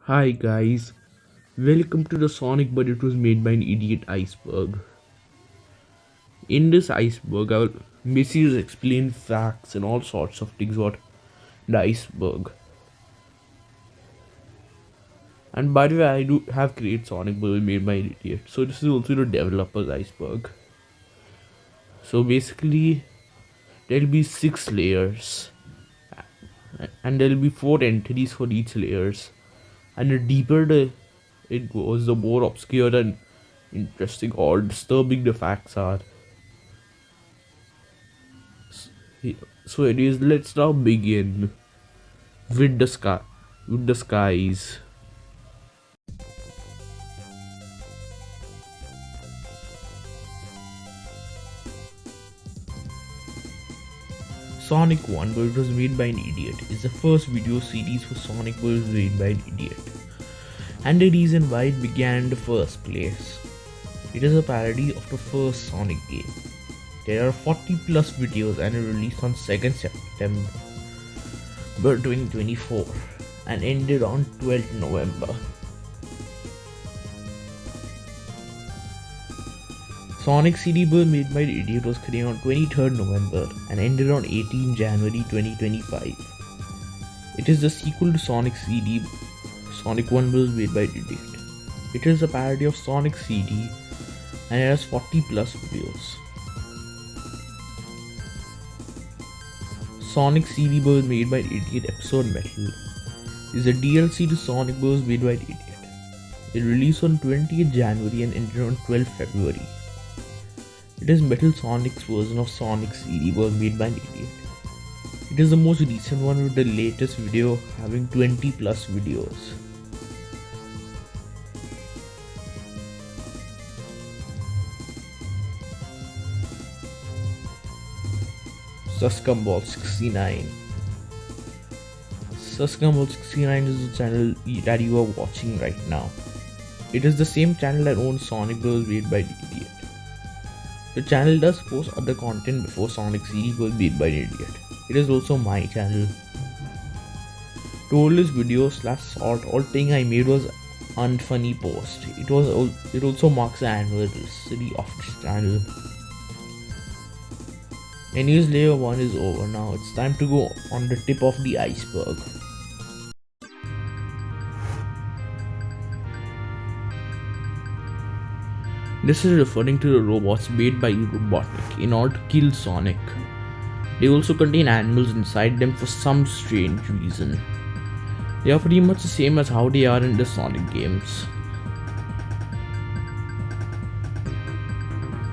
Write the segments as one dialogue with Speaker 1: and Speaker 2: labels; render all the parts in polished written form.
Speaker 1: Hi guys, welcome to the Sonic, but it was made by an idiot iceberg. In this iceberg, I will basically explain facts and all sorts of things about the iceberg. And by the way, I do have created Sonic, but it was made by an idiot. So this is also the developer's iceberg. So basically, there'll be 6 layers, and there'll be 4 entities for each layers. And the deeper it goes, the more obscure and interesting or disturbing the facts are. So it is. Let's now begin with the sky, with the skies. Sonic 1, but it was made by an idiot, is the first video series for Sonic, but it was made by an idiot, and the reason why it began in the first place. It is a parody of the first Sonic game. There are 40 plus videos and it released on 2nd September 2024 and ended on 12th November. Sonic CD was made by the idiot was created on 23rd November and ended on 18 January 2025. It is the sequel to Sonic CD. Sonic 1 was made by the idiot. It is a parody of Sonic CD and it has 40 plus videos. Sonic CD was made by the idiot episode Metal is a DLC to Sonic was made by the idiot. It released on 20th January and ended on 12th February. It is Metal Sonic's version of Sonic CD was made by an idiot. It is the most recent one with the latest video having 20 plus videos. Suscumball 69. Suscumball 69 is the channel that you are watching right now. It is the same channel that owns Sonic was made by the idiot. The channel does post other content before Sonic CD was made by an idiot. It is also my channel. The oldest video / all thing I made was unfunny post. It also marks the anniversary of this channel. Anyways, layer 1 is over now. It's time to go on the tip of the iceberg. This is referring to the robots made by Robotnik in order to kill Sonic. They also contain animals inside them for some strange reason. They are pretty much the same as how they are in the Sonic games.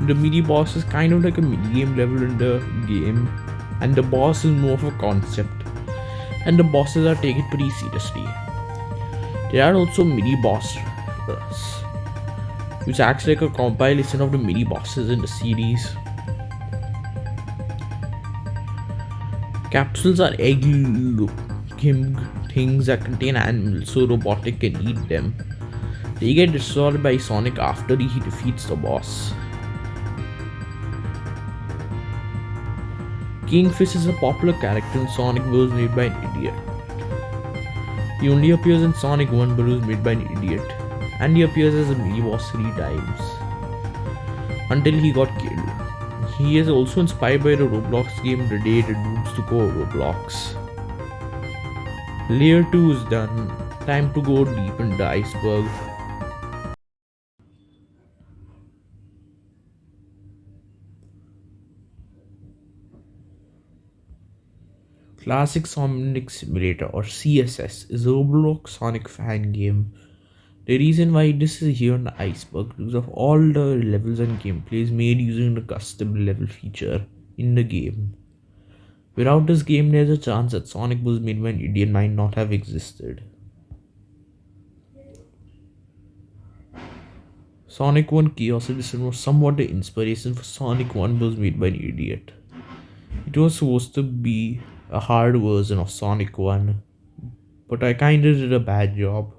Speaker 1: The mini boss is kind of like a mini game level in the game, and the boss is more of a concept, and the bosses are taken pretty seriously. There are also mini bosses, which acts like a compilation of the mini bosses in the series. Capsules are egg-looking things that contain animals so Robotnik can eat them. They get destroyed by Sonic after he defeats the boss. Kingfish is a popular character in Sonic but was made by an idiot. He only appears in Sonic 1 but was made by an idiot. And he appears as a mini boss 3 times until he got killed. He is also inspired by the Roblox game The Day the Dudes Took Over Roblox. Layer 2 is done. Time to go deep in the iceberg. Classic Sonic Simulator or CSS is a Roblox Sonic fan game. The reason why this is here on the iceberg because of all the levels and gameplays made using the custom level feature in the game. Without this game, there's a chance that Sonic was made by an idiot might not have existed. Sonic 1 Chaos Edition was somewhat the inspiration for Sonic 1 was made by an idiot. It was supposed to be a hard version of Sonic 1, but I kinda did a bad job.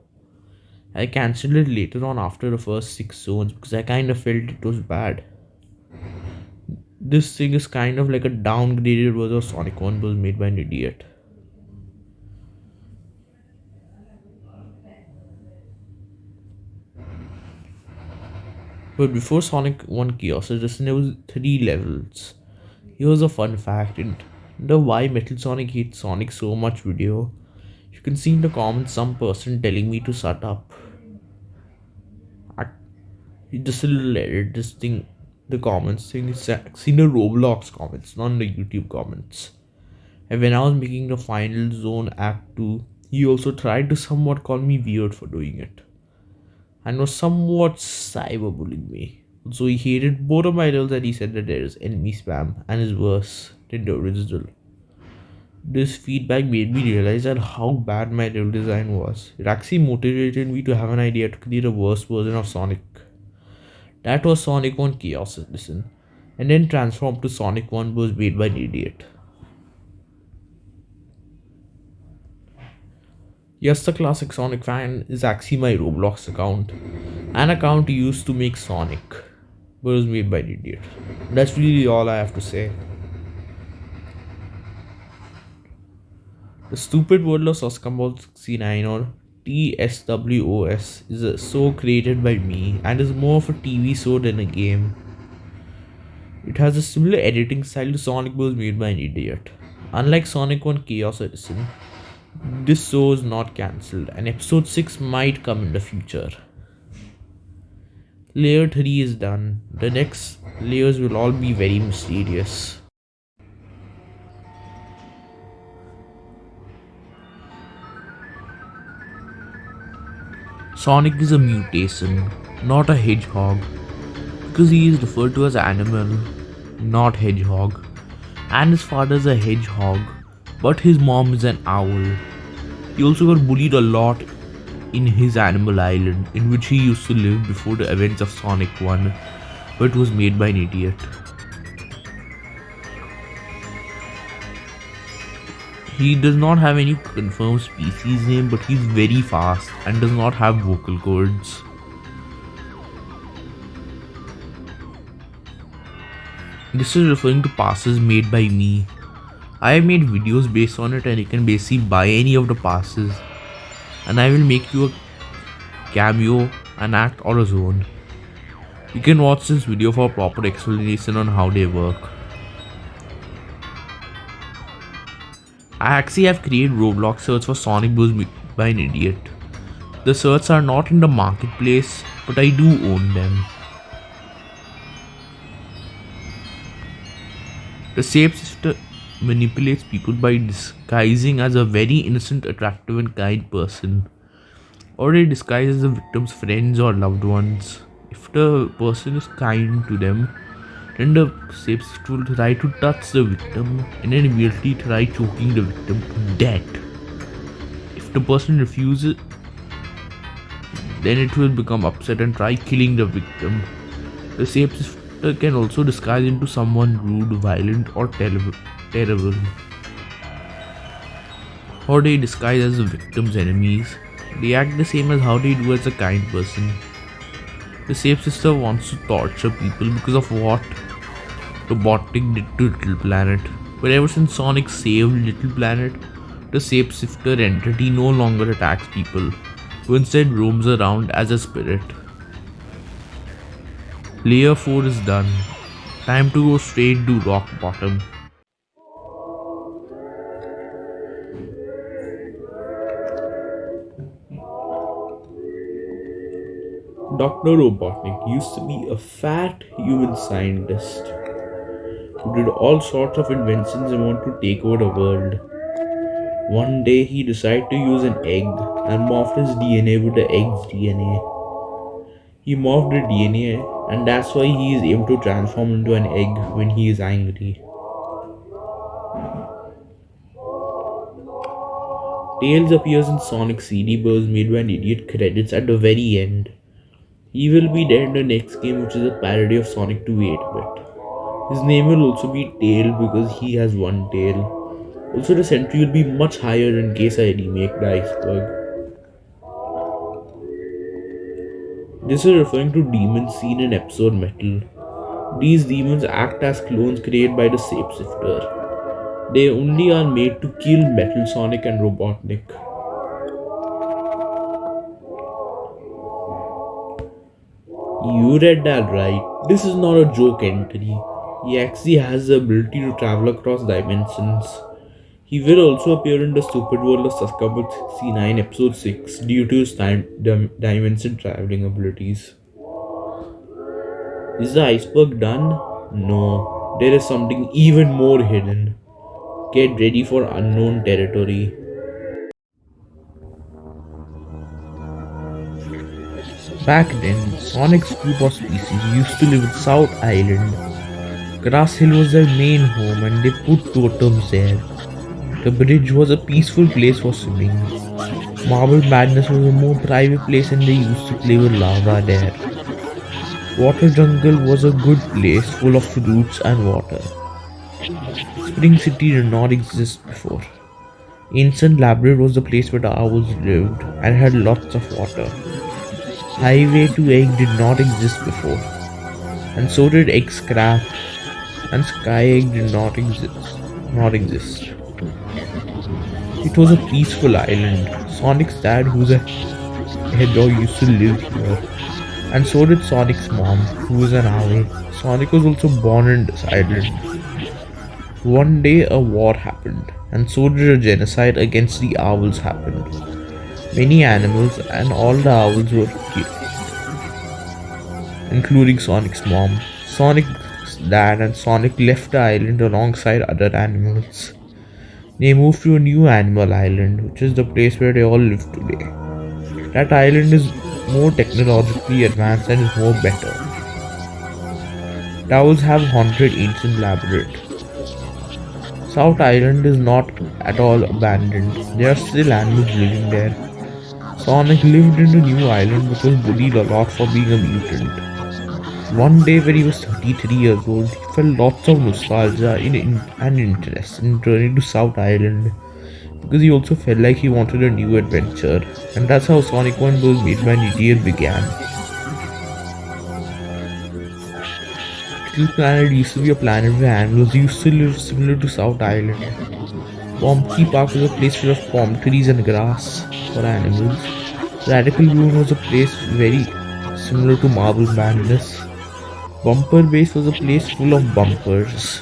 Speaker 1: I cancelled it later on after the first 6 zones because I kinda felt it was bad. This thing is kind of like a downgraded version of Sonic 1 was made by an idiot. But before Sonic 1 Chaos Edition, there was 3 levels. Here's a fun fact in the Why Metal Sonic Hates Sonic So Much video. You can see in the comments some person telling me to shut up. I, just a little edit this thing, the comments thing is seen the Roblox comments, not the YouTube comments. And when I was making the final zone act 2, he also tried to somewhat call me weird for doing it and was somewhat cyberbullying me. So he hated both of my levels and he said that there is enemy spam and is worse than the original. This feedback made me realize that how bad my level design was. It actually motivated me to have an idea to create a worse version of Sonic. That was Sonic 1 Chaos Edition, and then transformed to Sonic 1 was made by an idiot. Yes, the classic Sonic fan is actually my Roblox account, an account used to make Sonic, but was made by an idiot. That's really all I have to say. The stupid word of Soscambol 69 or TSWOS is a show created by me and is more of a TV show than a game. It has a similar editing style to Sonic was made by an idiot. Unlike Sonic 1 Chaos Edition, this show is not cancelled and episode 6 might come in the future. Layer 3 is done. The next layers will all be very mysterious. Sonic is a mutation, not a hedgehog, because he is referred to as animal, not hedgehog, and his father is a hedgehog, but his mom is an owl. He also got bullied a lot in his animal island, in which he used to live before the events of Sonic 1, but it was made by an idiot. He does not have any confirmed species name, but he's very fast and does not have vocal cords. This is referring to passes made by me. I have made videos based on it and you can basically buy any of the passes and I will make you a cameo, an act or a zone. You can watch this video for a proper explanation on how they work. I actually have created Roblox search for Sonic Boost by an idiot. The certs are not in the marketplace, but I do own them. The shapeshifter manipulates people by disguising as a very innocent, attractive and kind person. Or they disguise as the victim's friends or loved ones. If the person is kind to them, then the shapeshifter will try to touch the victim and then immediately try choking the victim to death. If the person refuses, then it will become upset and try killing the victim. The shapeshifter can also disguise into someone rude, violent, or terrible. Or they disguise as the victim's enemies. They act the same as how they do as a kind person. The shapeshifter wants to torture people because of what Robotnik did to Little Planet. But ever since Sonic saved Little Planet, the shapeshifter entity no longer attacks people, who instead roams around as a spirit. Layer 4 is done. Time to go straight to rock bottom. Dr. Robotnik used to be a fat human scientist who did all sorts of inventions and wanted to take over the world. One day he decided to use an egg and morphed his DNA with the egg's DNA. He morphed the DNA and that's why he is able to transform into an egg when he is angry. Tails appears in Sonic CD Burst made by an idiot credits at the very end. He will be there in the next game, which is a parody of Sonic 2 8-bit. His name will also be Tail because he has one tail. Also the sentry will be much higher in case I remake the iceberg. This is referring to demons seen in episode Metal. These demons act as clones created by the shapeshifter. They only are made to kill Metal Sonic and Robotnik. You read that right. This is not a joke entry. He actually has the ability to travel across dimensions. He will also appear in the stupid world of Saskabut 69 episode 6 due to his dimension traveling abilities. Is the iceberg done? No, there is something even more hidden. Get ready for unknown territory. Back then, Sonic's group of species used to live at South Island. Grass Hill was their main home and they put totems there. The bridge was a peaceful place for swimming. Marble Madness was a more private place and they used to play with lava there. Water Jungle was a good place full of fruits and water. Spring City did not exist before. Ancient Labrador was the place where the owls lived and had lots of water. Highway to Egg did not exist before, and so did Egg Scrap, and Sky Egg did not exist. Not exist. It was a peaceful island. Sonic's dad, who's a hedgehog, used to live here, and so did Sonic's mom, who was an owl. Sonic was also born in this island. One day, a war happened, and so did a genocide against the owls happened. Many animals and all the owls were killed, including Sonic's mom. Sonic's dad and Sonic left the island alongside other animals. They moved to a new animal island, which is the place where they all live today. That island is more technologically advanced and is more better. The owls have haunted ancient labyrinth. South Island is not at all abandoned. There are still animals living there. Sonic lived in the new island but was bullied a lot for being a mutant. One day when he was 33 years old, he felt lots of nostalgia and interest in returning to South Island because he also felt like he wanted a new adventure, and that's how Sonic 1 was made by Nidier began. Little Planet used to be a planet where animals used to live similar to South Island. Pomkey Park was a place full of palm trees and grass for animals. Radical Moon was a place very similar to Marble Madness. Bumper Base was a place full of bumpers.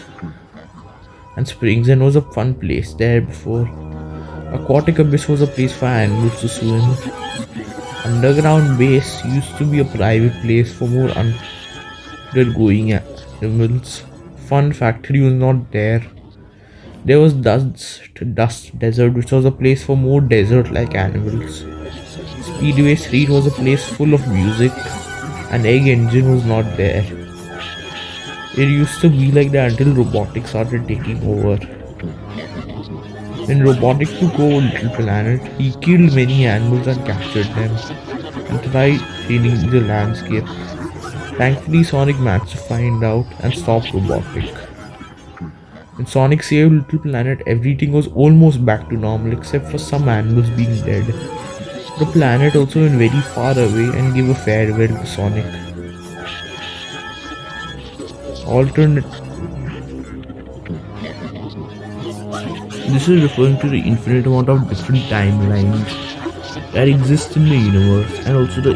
Speaker 1: And Springs End was a fun place there before. Aquatic Abyss was a place for animals to swim. Underground Base used to be a private place for more undergoing animals. Fun Factory was not there. There was Dust Desert, which was a place for more desert-like animals. Speedway Street was a place full of music, and Egg Engine was not there. It used to be like that until robotics started taking over. When Robotic took over Little Planet, he killed many animals and captured them, and tried cleaning the landscape. Thankfully, Sonic managed to find out and stop Robotic. When Sonic saved Little Planet, everything was almost back to normal except for some animals being dead. The planet also went very far away and gave a farewell to Sonic. Alternate. This is referring to the infinite amount of different timelines that exist in the universe and also the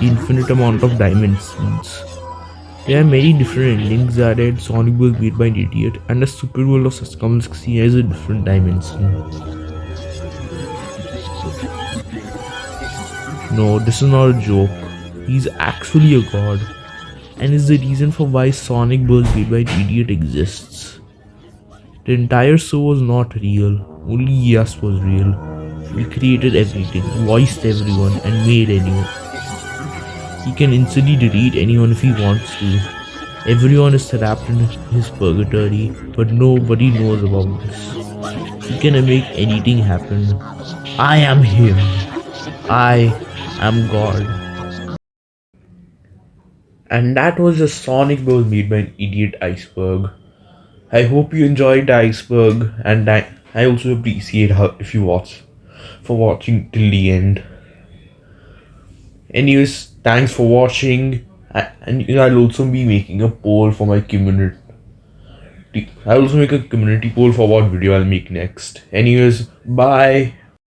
Speaker 1: infinite amount of dimensions. There are many different endings that had Sonic was made by an idiot, and the stupid world of Saskabut has a different dimension. No, this is not a joke. He's actually a god, and is the reason for why Sonic was made by an idiot exists. The entire show was not real, only Yas was real. He created everything, voiced everyone, and made anyone. He can instantly delete anyone if he wants to. Everyone is trapped in his purgatory, but nobody knows about this. He can make anything happen. I am him. I am God. And that was the Sonic was made by an idiot iceberg. I hope you enjoyed the iceberg, and I also appreciate how if you watching till the end. Anyways, thanks for watching, and I'll also be making a poll for my community. I'll also make a community poll for what video I'll make next. Anyways, bye.